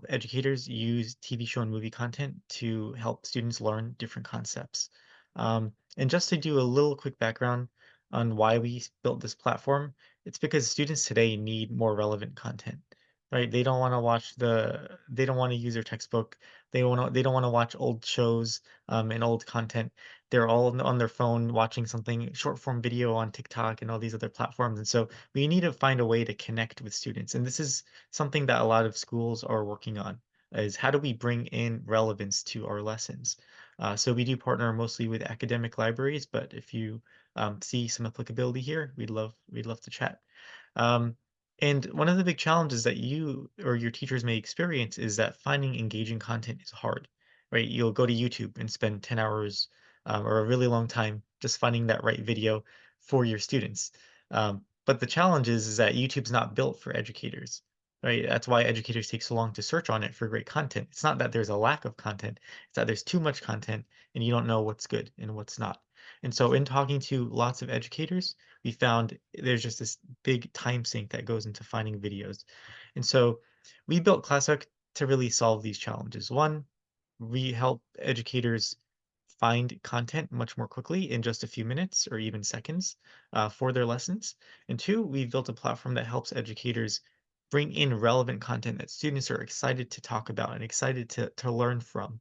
educators use TV show and movie content to help students learn different concepts. And just to do a little quick background on why we built this platform, it's because students today need more relevant content, right? They don't want to use their textbook. They don't want to watch old shows and old content. They're all on their phone watching something short form video on TikTok and all these other platforms. And so we need to find a way to connect with students. And this is something that a lot of schools are working on, is how do we bring in relevance to our lessons? So we do partner mostly with academic libraries, but if you see some applicability here, we'd love to chat. Um, and one of the big challenges that you or your teachers may experience is that finding engaging content is hard, right? You'll go to YouTube and spend 10 hours or a really long time just finding that right video for your students. But the challenge is that YouTube's not built for educators, right? That's why educators take so long to search on it for great content. It's not that there's a lack of content, it's that there's too much content and you don't know what's good and what's not. And so in talking to lots of educators, we found there's just this big time sink that goes into finding videos. And so we built ClassHook to really solve these challenges. One, we help educators find content much more quickly in just a few minutes or even seconds for their lessons. And two, we've built a platform that helps educators bring in relevant content that students are excited to talk about and excited to learn from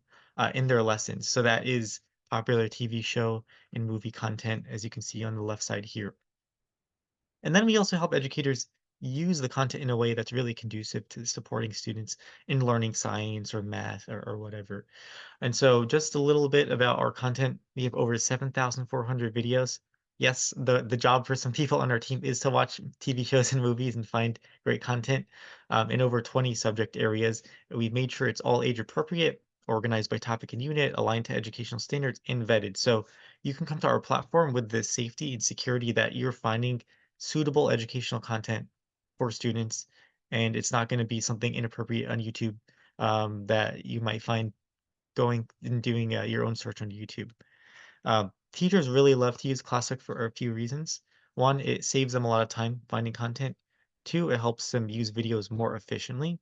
in their lessons. So that is popular TV show and movie content, as you can see on the left side here. And then we also help educators use the content in a way that's really conducive to supporting students in learning science or math or whatever. And so just a little bit about our content. We have over 7,400 videos. Yes, the job for some people on our team is to watch TV shows and movies and find great content in over 20 subject areas. We've made sure it's all age appropriate, organized by topic and unit, aligned to educational standards, and vetted. So you can come to our platform with the safety and security that you're finding suitable educational content for students, and it's not going to be something inappropriate on YouTube that you might find going and doing your own search on YouTube. Teachers really love to use ClassHook for a few reasons. One, it saves them a lot of time finding content. Two, it helps them use videos more efficiently.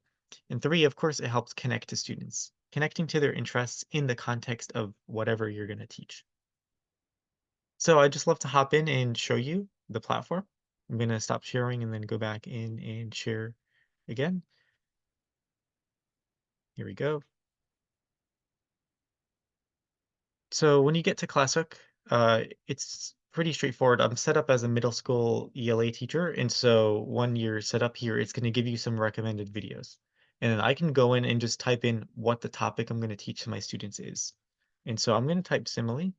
And three, of course, it helps connect to students, connecting to their interests in the context of whatever you're going to teach. So I'd just love to hop in and show you the platform. I'm going to stop sharing and then go back in and share again. Here we go. So when you get to ClassHook, it's pretty straightforward. I'm set up as a middle school ELA teacher, and so when you're set up here, it's going to give you some recommended videos. And then I can go in and just type in what the topic I'm going to teach to my students is. And so I'm going to type simile.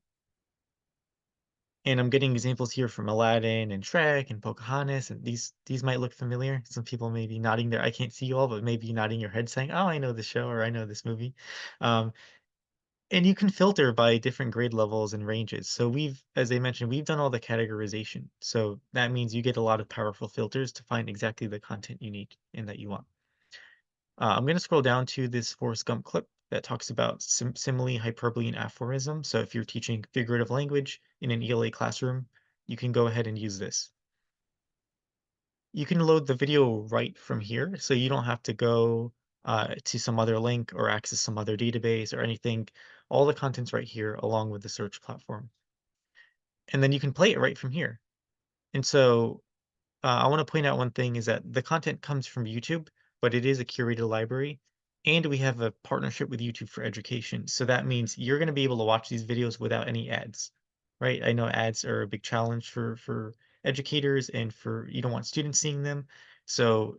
And I'm getting examples here from Aladdin and Shrek and Pocahontas, and these might look familiar. Some people may be nodding there. I can't see you all, but maybe nodding your head saying, "Oh, I know this show," or "I know this movie." Um, and you can filter by different grade levels and ranges. So as I mentioned, we've done all the categorization. So that means you get a lot of powerful filters to find exactly the content you need and that you want. I'm going to scroll down to this Forrest Gump clip that talks about simile, hyperbole, and aphorism. So if you're teaching figurative language in an ELA classroom, you can go ahead and use this. You can load the video right from here, so you don't have to go to some other link or access some other database or anything. All the content's right here along with the search platform. And then you can play it right from here. And so I want to point out one thing is that the content comes from YouTube, but it is a curated library. And we have a partnership with YouTube for Education. So that means you're going to be able to watch these videos without any ads, right? I know ads are a big challenge for educators and for you don't want students seeing them. So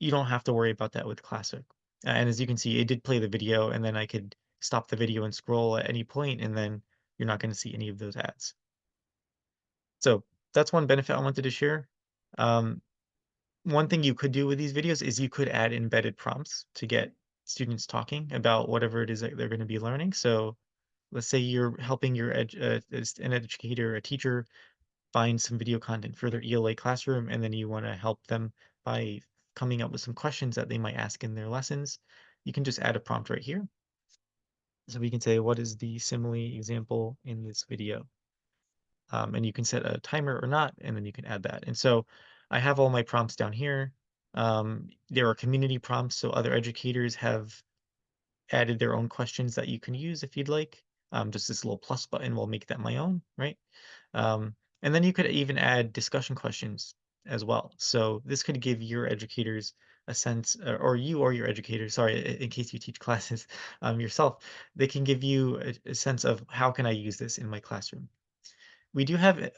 you don't have to worry about that with ClassHook. And as you can see, it did play the video, and then I could stop the video and scroll at any point, and then you're not going to see any of those ads. So that's one benefit I wanted to share. Um, One thing you could do with these videos is you could add embedded prompts to get students talking about whatever it is that they're going to be learning. So let's say you're helping as an educator, a teacher, find some video content for their ELA classroom, and then you want to help them by coming up with some questions that they might ask in their lessons. You can just add a prompt right here. So we can say, what is the simile example in this video? And you can set a timer or not, and then you can add that. And so I have all my prompts down here. There are community prompts, so other educators have added their own questions that you can use if you'd like. Just this little plus button will make that my own, right? And then you could even add discussion questions as well. So this could give your educators a sense, or you or your educators, sorry, in case you teach classes yourself, they can give you a sense of how can I use this in my classroom. We do have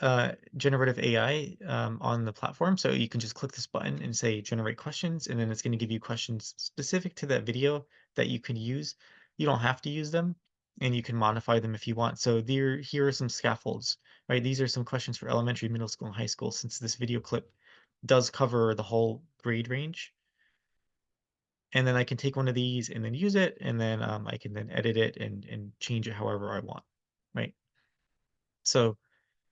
generative AI on the platform, so you can just click this button and say generate questions, and then it's going to give you questions specific to that video that you can use. You don't have to use them, and you can modify them if you want. So here are some scaffolds, right? These are some questions for elementary, middle school, and high school, since this video clip does cover the whole grade range. And then I can take one of these and then use it, and then I can then edit it and change it however I want, right? So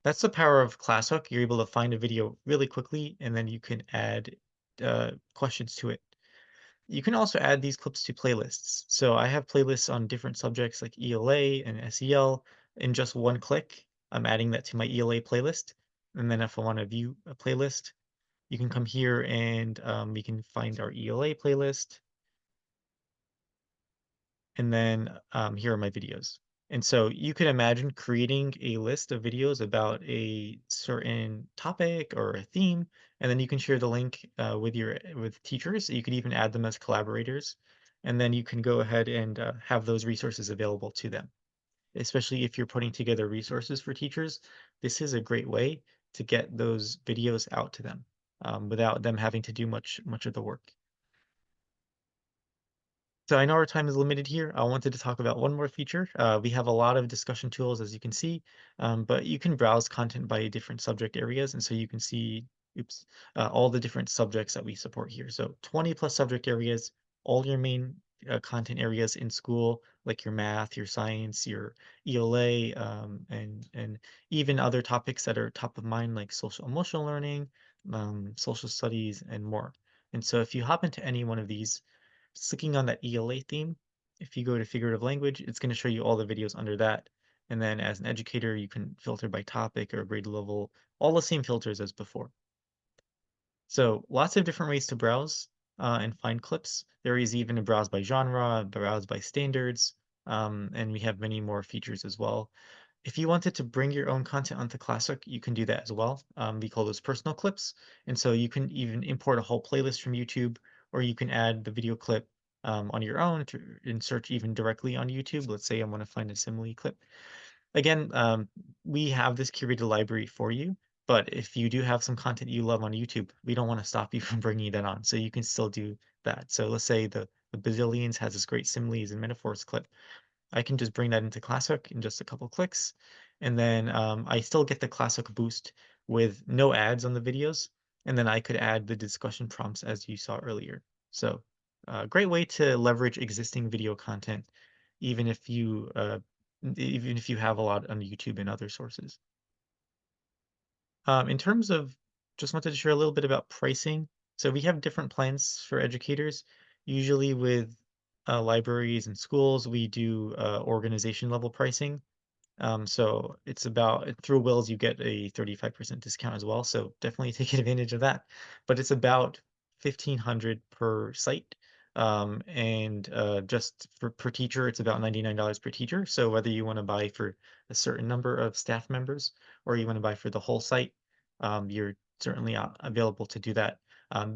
that's the power of ClassHook. You're able to find a video really quickly, and then you can add questions to it. You can also add these clips to playlists. So I have playlists on different subjects like ELA and SEL. In just one click, I'm adding that to my ELA playlist. And then if I want to view a playlist, you can come here and we can find our ELA playlist. And then here are my videos. And so you can imagine creating a list of videos about a certain topic or a theme, and then you can share the link with teachers. You could even add them as collaborators, and then you can go ahead and have those resources available to them. Especially if you're putting together resources for teachers, this is a great way to get those videos out to them without them having to do much of the work. So I know our time is limited here. I wanted to talk about one more feature. We have a lot of discussion tools, as you can see, but you can browse content by different subject areas. And so you can see, all the different subjects that we support here. So 20 plus subject areas, all your main content areas in school, like your math, your science, your ELA, and even other topics that are top of mind, like social emotional learning, social studies, and more. And so if you hop into any one of these, clicking on that ELA theme, if you go to figurative language, it's going to show you all the videos under that. And then as an educator, you can filter by topic or grade level, all the same filters as before. So lots of different ways to browse and find clips. There is even a browse by genre, browse by standards, and we have many more features as well. If you wanted to bring your own content onto ClassHook, you can do that as well. We call those personal clips. And so you can even import a whole playlist from YouTube, or you can add the video clip on your own and search even directly on YouTube. Let's say I want to find a simile clip. again, we have this curated library for you, but if you do have some content you love on YouTube, we don't want to stop you from bringing that on. So you can still do that. So let's say the Bazillions has this great similes and metaphors clip. I can just bring that into ClassHook in just a couple clicks. And then I still get the ClassHook boost with no ads on the videos. And then I could add the discussion prompts as you saw earlier. So great way to leverage existing video content, even if you have a lot on YouTube and other sources. In terms of, just wanted to share a little bit about pricing. So we have different plans for educators. Usually with libraries and schools, we do organization level pricing. So it's about through WiLS, you get a 35% discount as well. So definitely take advantage of that. But it's about 1,500 per site. And just for per teacher, it's about $99 per teacher. So whether you want to buy for a certain number of staff members or you want to buy for the whole site, you're certainly available to do that.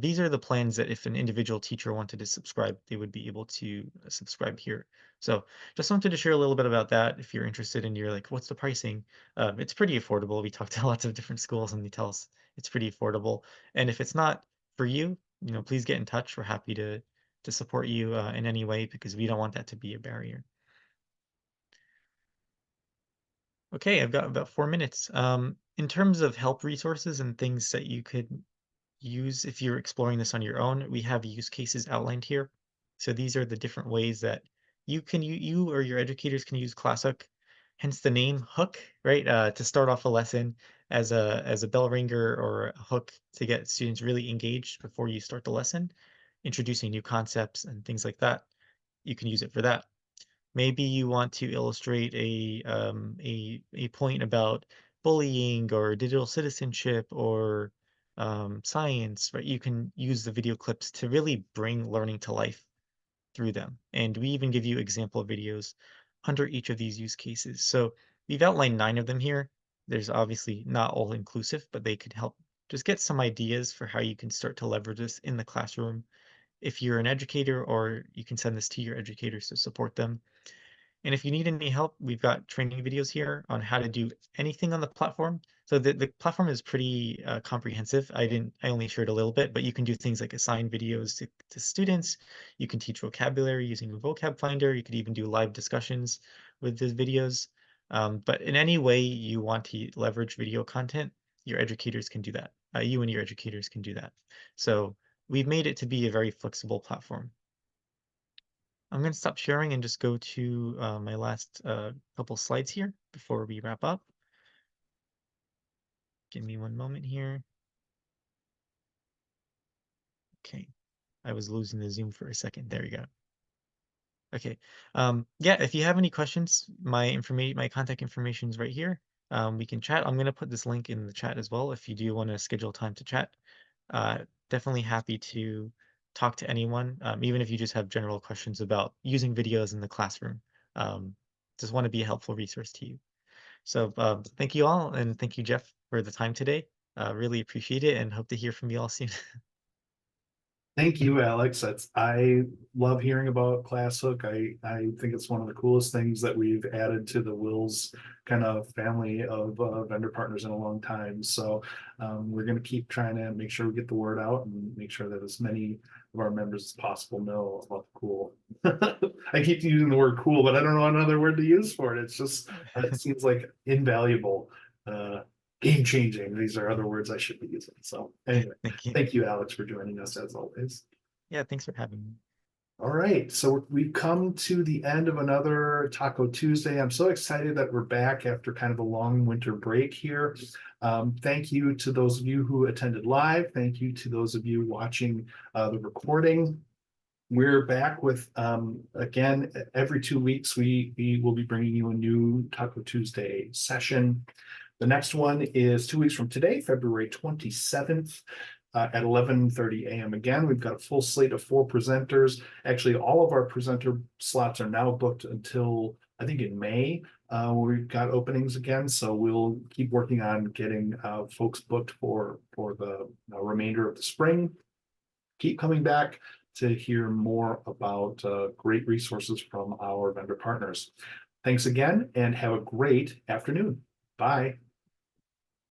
These are the plans that if an individual teacher wanted to subscribe, they would be able to subscribe here. So just wanted to share a little bit about that. If you're interested and you're like, what's the pricing? It's pretty affordable. We talked to lots of different schools and they tell us it's pretty affordable. And if it's not for you, please get in touch. We're happy to support you in any way because we don't want that to be a barrier. Okay, I've got about 4 minutes. In terms of help resources and things that you could use if you're exploring this on your own, we have use cases outlined here. So these are the different ways that you or your educators can use ClassHook, hence the name hook, right? To start off a lesson as a bell ringer or a hook to get students really engaged before you start the lesson, introducing new concepts and things like that. You can use it for that. Maybe you want to illustrate a point about bullying or digital citizenship or science, right? You can use the video clips to really bring learning to life through them. And we even give you example videos under each of these use cases. So we've outlined 9 of them here. There's obviously not all inclusive, but they could help just get some ideas for how you can start to leverage this in the classroom. If you're an educator, or you can send this to your educators to support them. And if you need any help, we've got training videos here on how to do anything on the platform. So the platform is pretty comprehensive. I only shared a little bit, but you can do things like assign videos to students. You can teach vocabulary using a vocab finder. You could even do live discussions with these videos. But in any way you want to leverage video content, your educators can do that. You and your educators can do that. So we've made it to be a very flexible platform. I'm going to stop sharing and just go to my last couple slides here before we wrap up. Give me one moment here. Okay, I was losing the Zoom for a second. There we go. Okay, yeah, if you have any questions, my contact information is right here. We can chat. I'm going to put this link in the chat as well if you do want to schedule time to chat. Definitely happy to talk to anyone, even if you just have general questions about using videos in the classroom. Just want to be a helpful resource to you. So thank you all, and thank you, Jeff, for the time today. Really appreciate it and hope to hear from you all soon. Thank you, Alex. I love hearing about ClassHook. I think it's one of the coolest things that we've added to the WiLS kind of family of vendor partners in a long time. So we're going to keep trying to make sure we get the word out and make sure that as many of our members as possible know about the cool. I keep using the word cool, but I don't know another word to use for it. It's just, it seems like invaluable. Game changing. These are other words I should be using. So anyway, Thank you. thank you, Alex, for joining us as always. Yeah, thanks for having me. All right, so we've come to the end of another Taco Tuesday. I'm so excited that we're back after kind of a long winter break here. Thank you to those of you who attended live. Thank you to those of you watching the recording. We're back with, again, every 2 weeks, we will be bringing you a new Taco Tuesday session. The next one is 2 weeks from today, February 27th. At 11:30 a.m. Again, we've got a full slate of 4 presenters. Actually, all of our presenter slots are now booked until, I think, in May. We've got openings again, so we'll keep working on getting folks booked for the remainder of the spring. Keep coming back to hear more about great resources from our vendor partners. Thanks again and have a great afternoon. Bye.